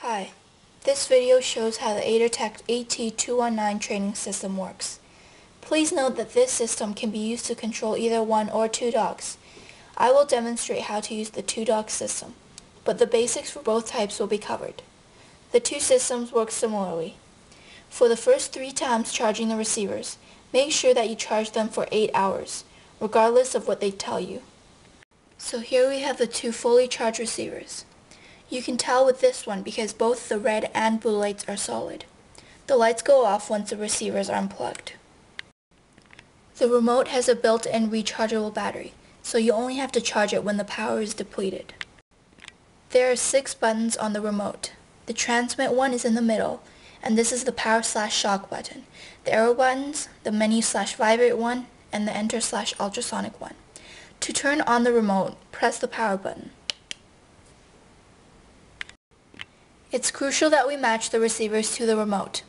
Hi, this video shows how the Aetertek AT219 training system works. Please note that this system can be used to control either one or two dogs. I will demonstrate how to use the two-dog system, but the basics for both types will be covered. The two systems work similarly. For the first 3 times charging the receivers, make sure that you charge them for 8 hours, regardless of what they tell you. So here we have the two fully charged receivers. You can tell with this one because both the red and blue lights are solid. The lights go off once the receivers are unplugged. The remote has a built-in rechargeable battery, so you only have to charge it when the power is depleted. There are 6 buttons on the remote. The transmit one is in the middle, and this is the power/shock button. The arrow buttons, the menu/vibrate one, and the enter/ultrasonic one. To turn on the remote, press the power button. It's crucial that we match the receivers to the remote.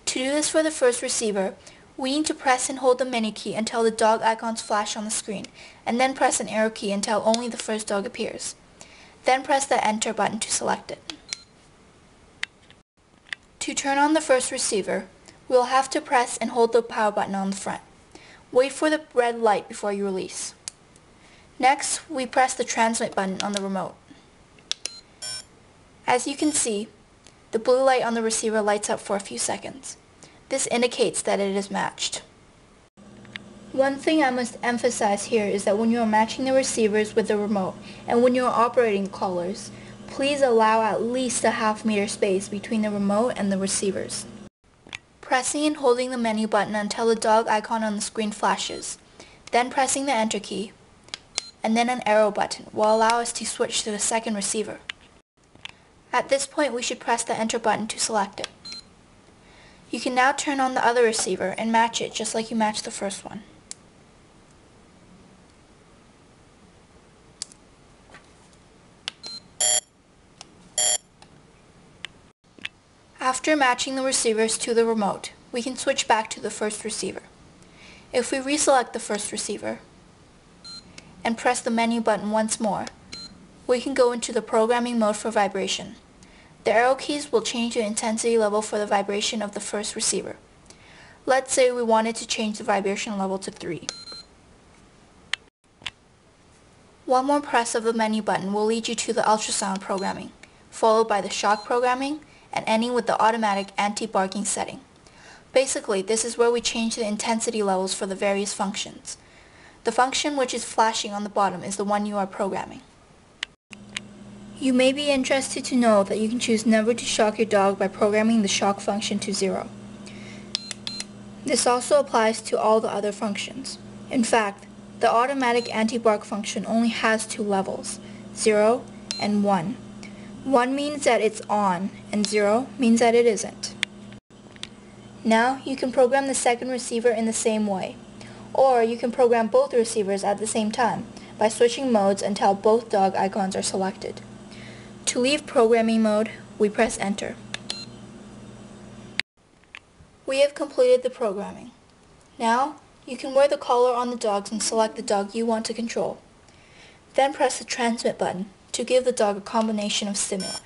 To do this for the first receiver, we need to press and hold the menu key until the dog icons flash on the screen, and then press an arrow key until only the first dog appears. Then press the enter button to select it. To turn on the first receiver, we will have to press and hold the power button on the front. Wait for the red light before you release. Next, we press the transmit button on the remote. As you can see, the blue light on the receiver lights up for a few seconds. This indicates that it is matched. One thing I must emphasize here is that when you are matching the receivers with the remote and when you are operating callers, please allow at least a half-meter space between the remote and the receivers. Pressing and holding the menu button until the dog icon on the screen flashes, then pressing the enter key, and then an arrow button will allow us to switch to the second receiver. At this point, we should press the enter button to select it. You can now turn on the other receiver and match it just like you matched the first one. After matching the receivers to the remote, we can switch back to the first receiver. If we reselect the first receiver and press the menu button once more, we can go into the programming mode for vibration. The arrow keys will change the intensity level for the vibration of the first receiver. Let's say we wanted to change the vibration level to 3. One more press of the menu button will lead you to the ultrasound programming, followed by the shock programming, and ending with the automatic anti-barking setting. Basically, this is where we change the intensity levels for the various functions. The function which is flashing on the bottom is the one you are programming. You may be interested to know that you can choose never to shock your dog by programming the shock function to 0. This also applies to all the other functions. In fact, the automatic anti-bark function only has 2 levels, 0 and 1. 1 means that it's on, and 0 means that it isn't. Now you can program the second receiver in the same way, or you can program both receivers at the same time by switching modes until both dog icons are selected. To leave programming mode, we press enter. We have completed the programming. Now, you can wear the collar on the dogs and select the dog you want to control. Then press the transmit button to give the dog a combination of stimuli.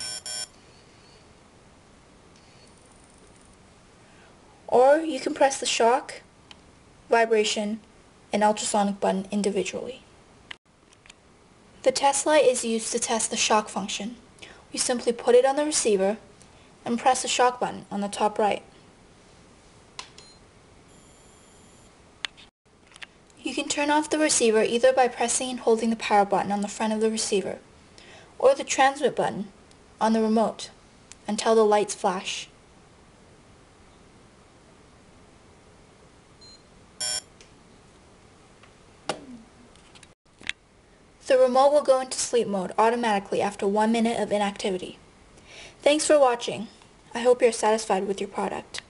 Or you can press the shock, vibration, and ultrasonic button individually. The test light is used to test the shock function. We simply put it on the receiver and press the shock button on the top right. You can turn off the receiver either by pressing and holding the power button on the front of the receiver or the transmit button on the remote until the lights flash. The remote will go into sleep mode automatically after 1 minute of inactivity. Thanks for watching. I hope you're satisfied with your product.